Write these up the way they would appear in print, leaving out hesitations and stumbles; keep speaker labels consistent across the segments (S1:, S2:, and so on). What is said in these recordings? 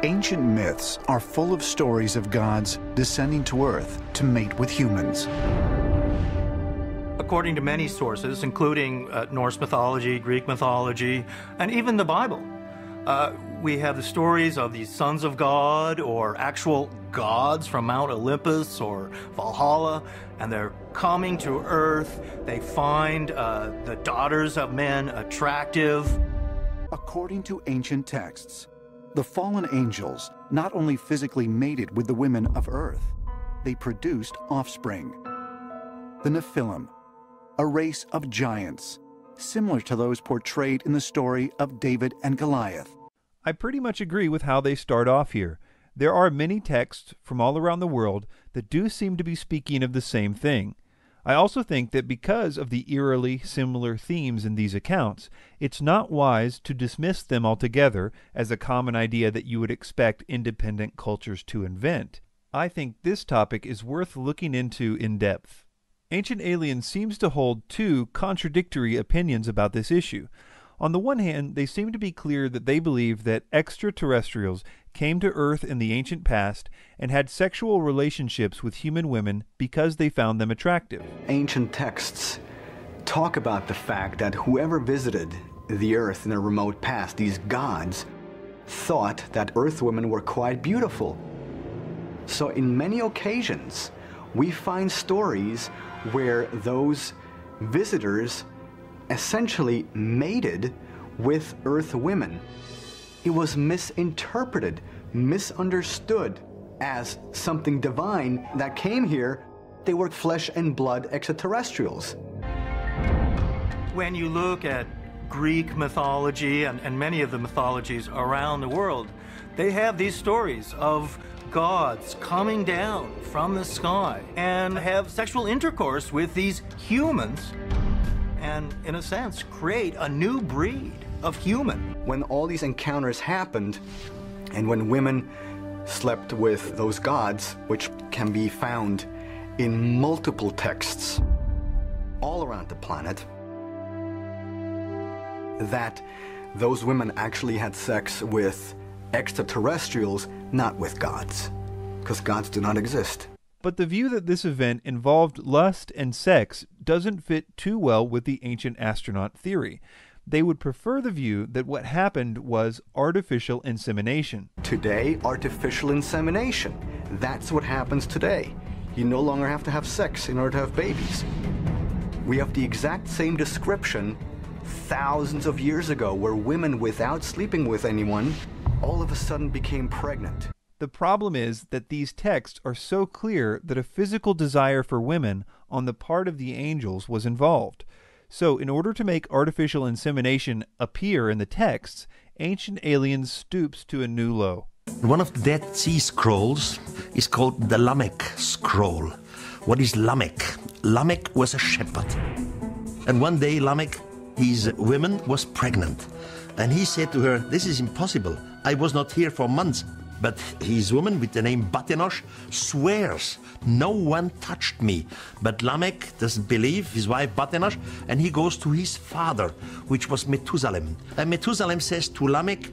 S1: Ancient myths are full of stories of gods descending to Earth to mate with humans.
S2: According to many sources, including Norse mythology, Greek mythology, and even the Bible, we have the stories of these sons of God or actual gods from Mount Olympus or Valhalla, and they're coming to Earth. They find the daughters of men attractive.
S1: According to ancient texts, the fallen angels not only physically mated with the women of Earth, they produced offspring. The Nephilim, a race of giants, similar to those portrayed in the story of David and Goliath.
S3: I pretty much agree with how they start off here. There are many texts from all around the world that do seem to be speaking of the same thing. I also think that because of the eerily similar themes in these accounts, it's not wise to dismiss them altogether as a common idea that you would expect independent cultures to invent. I think this topic is worth looking into in depth. Ancient Aliens seems to hold two contradictory opinions about this issue. On the one hand, they seem to be clear that they believe that extraterrestrials came to Earth in the ancient past and had sexual relationships with human women because they found them attractive.
S4: Ancient texts talk about the fact that whoever visited the Earth in a remote past, these gods, thought that Earth women were quite beautiful. So in many occasions, we find stories where those visitors essentially mated with Earth women. It was misinterpreted, misunderstood as something divine that came here. They were flesh and blood extraterrestrials.
S2: When you look at Greek mythology and many of the mythologies around the world, they have these stories of gods coming down from the sky and have sexual intercourse with these humans and, in a sense, create a new breed of human.
S4: When all these encounters happened, and when women slept with those gods, which can be found in multiple texts all around the planet, that those women actually had sex with extraterrestrials, not with gods, because gods do not exist.
S3: But the view that this event involved lust and sex doesn't fit too well with the ancient astronaut theory. They would prefer the view that what happened was artificial insemination.
S4: Today, artificial insemination. That's what happens today. You no longer have to have sex in order to have babies. We have the exact same description thousands of years ago, where women, without sleeping with anyone, all of a sudden became pregnant.
S3: The problem is that these texts are so clear that a physical desire for women on the part of the angels was involved. So in order to make artificial insemination appear in the texts, Ancient Aliens stoops to a new low.
S5: One of the Dead Sea Scrolls is called the Lamech Scroll. What is Lamech? Lamech was a shepherd. And one day Lamech, his woman, was pregnant. And he said to her, "This is impossible. I was not here for months." But his woman, with the name Batenosh, swears, "No one touched me." But Lamech doesn't believe his wife Batenosh, and he goes to his father, which was Methusalem. And Methusalem says to Lamech,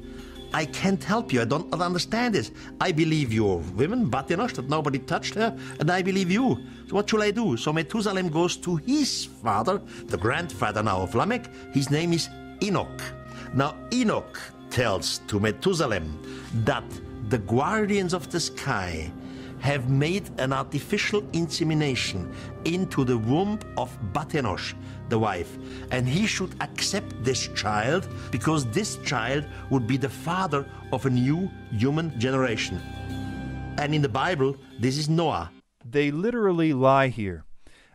S5: "I can't help you. I don't understand this. I believe your woman, Batenosh, that nobody touched her, and I believe you. So what should I do?" So Methusalem goes to his father, the grandfather now of Lamech. His name is Enoch. Now Enoch tells to Methusalem that the guardians of the sky have made an artificial insemination into the womb of Batenosh, the wife, and he should accept this child because this child would be the father of a new human generation. And in the Bible, this is Noah.
S3: They literally lie here.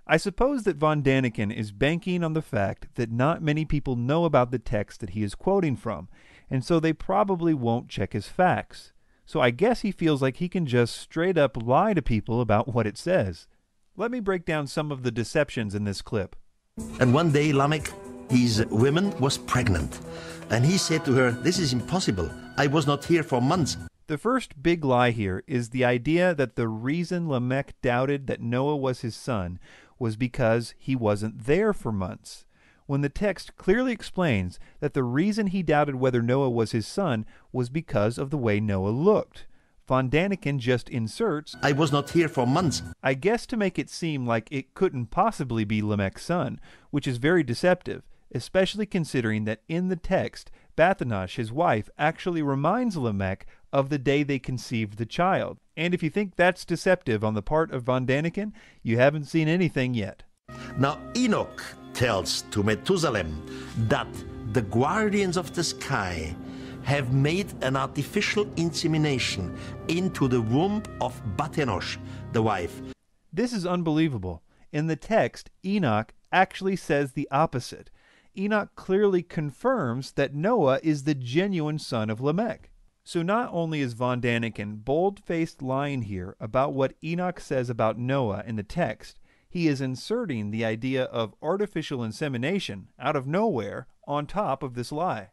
S3: I suppose that von Daniken is banking on the fact that not many people know about the text that he is quoting from, and so they probably won't check his facts. So I guess he feels like he can just straight up lie to people about what it says. Let me break down some of the deceptions in this clip.
S5: And one day Lamech, his woman, was pregnant. And he said to her, "This is impossible. I was not here for months."
S3: The first big lie here is the idea that the reason Lamech doubted that Noah was his son was because he wasn't there for months. when the text clearly explains that the reason he doubted whether Noah was his son was because of the way Noah looked. Von Daniken just inserts,
S5: I was not here for months.
S3: I guess to make it seem like it couldn't possibly be Lamech's son, which is very deceptive, especially considering that in the text, Bathanash, his wife, actually reminds Lamech of the day they conceived the child. And if you think that's deceptive on the part of Von Daniken, you haven't seen anything yet.
S5: Now Enoch tells to Methuselah that the guardians of the sky have made an artificial insemination into the womb of Bathanosh, the wife.
S3: This is unbelievable. In the text, Enoch actually says the opposite. Enoch clearly confirms that Noah is the genuine son of Lamech. So not only is Von Daniken bold-faced lying here about what Enoch says about Noah in the text, he is inserting the idea of artificial insemination out of nowhere on top of this lie.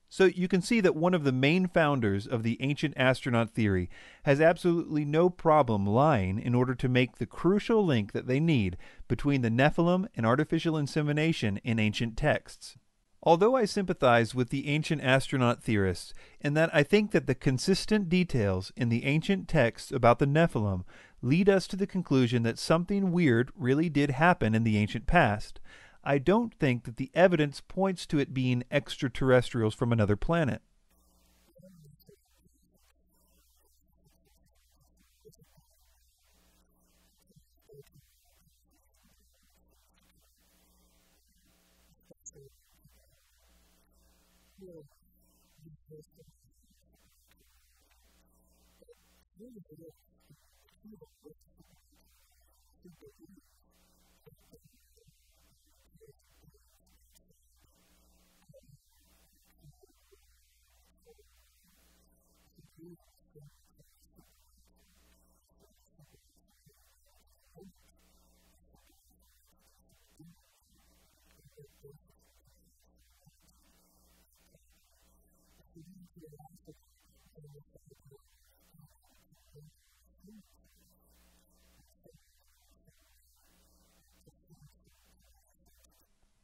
S3: So you can see that one of the main founders of the ancient astronaut theory has absolutely no problem lying in order to make the crucial link that they need between the Nephilim and artificial insemination in ancient texts. Although I sympathize with the ancient astronaut theorists in that I think that the consistent details in the ancient texts about the Nephilim lead us to the conclusion that something weird really did happen in the ancient past, I don't think that the evidence points to it being extraterrestrials from another planet.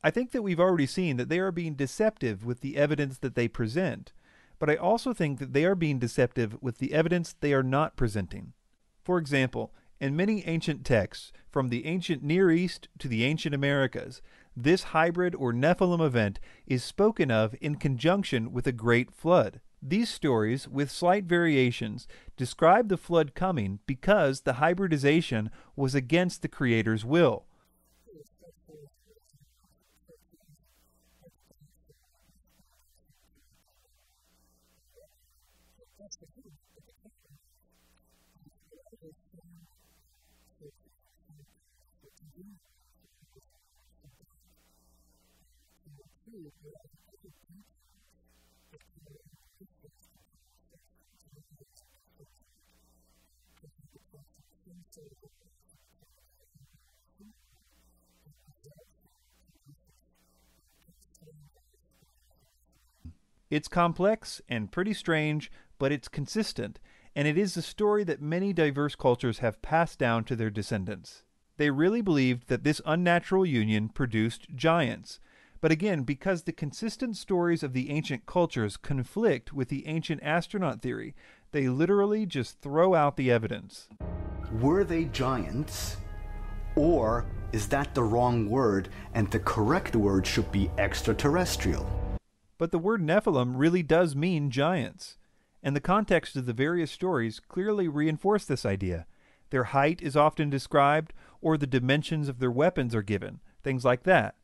S3: I think that we've already seen that they are being deceptive with the evidence that they present, but I also think that they are being deceptive with the evidence they are not presenting. For example, in many ancient texts, from the ancient Near East to the ancient Americas, this hybrid or Nephilim event is spoken of in conjunction with a great flood. These stories, with slight variations, describe the flood coming because the hybridization was against the Creator's will. It's complex and pretty strange, but it's consistent, and it is a story that many diverse cultures have passed down to their descendants. They really believed that this unnatural union produced giants, but again, because the consistent stories of the ancient cultures conflict with the ancient astronaut theory, they literally just throw out the evidence.
S4: Were they giants? Or is that the wrong word and the correct word should be extraterrestrial?
S3: But the word Nephilim really does mean giants, and the context of the various stories clearly reinforce this idea. Their height is often described, or the dimensions of their weapons are given, things like that.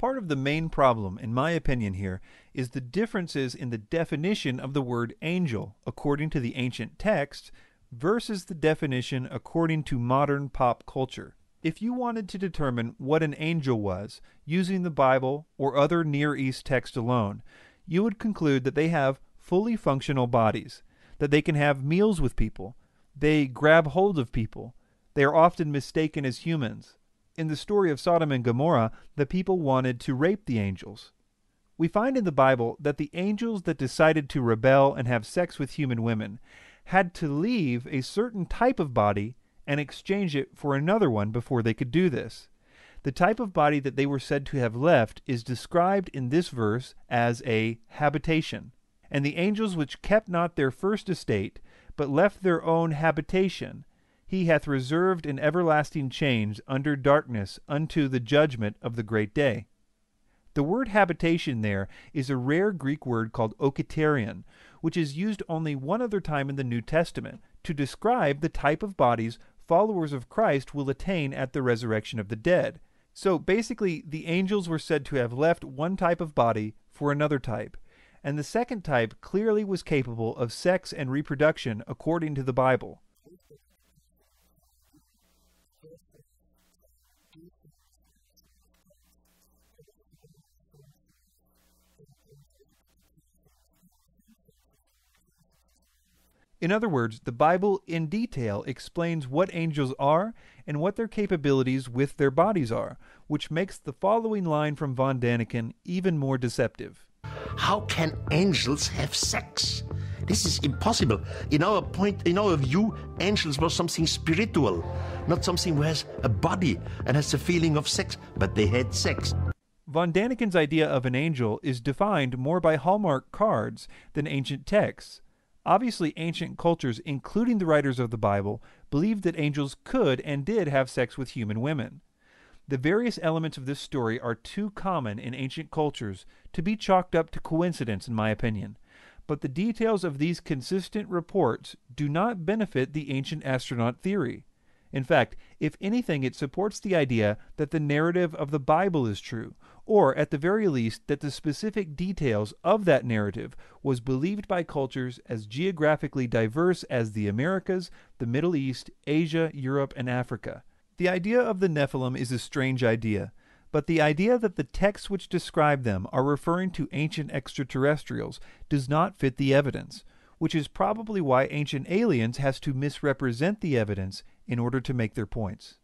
S3: Part of the main problem, in my opinion here, is the differences in the definition of the word angel according to the ancient texts versus the definition according to modern pop culture. If you wanted to determine what an angel was using the Bible or other Near East text alone, you would conclude that they have fully functional bodies. that they can have meals with people. They grab hold of people. They are often mistaken as humans. In the story of Sodom and Gomorrah, the people wanted to rape the angels. We find in the Bible that the angels that decided to rebel and have sex with human women had to leave a certain type of body and exchange it for another one before they could do this. The type of body that they were said to have left is described in this verse as a habitation. And the angels which kept not their first estate, but left their own habitation, he hath reserved in everlasting chains under darkness unto the judgment of the great day. The word habitation there is a rare Greek word called okaterion, which is used only one other time in the New Testament to describe the type of bodies followers of Christ will attain at the resurrection of the dead. So basically, the angels were said to have left one type of body for another type, and the second type clearly was capable of sex and reproduction according to the Bible. In other words, the Bible in detail explains what angels are and what their capabilities with their bodies are, which makes the following line from von Daniken even more deceptive.
S5: How can angels have sex? This is impossible. In our view, angels were something spiritual, not something who has a body and has a feeling of sex, but they had sex.
S3: Von Daniken's idea of an angel is defined more by Hallmark cards than ancient texts. Obviously, ancient cultures, including the writers of the Bible, believed that angels could and did have sex with human women. The various elements of this story are too common in ancient cultures to be chalked up to coincidence, in my opinion. But the details of these consistent reports do not benefit the ancient astronaut theory. In fact, if anything, it supports the idea that the narrative of the Bible is true, or at the very least that the specific details of that narrative was believed by cultures as geographically diverse as the Americas, the Middle East, Asia, Europe, and Africa. The idea of the Nephilim is a strange idea, but the idea that the texts which describe them are referring to ancient extraterrestrials does not fit the evidence, which is probably why Ancient Aliens has to misrepresent the evidence in order to make their points.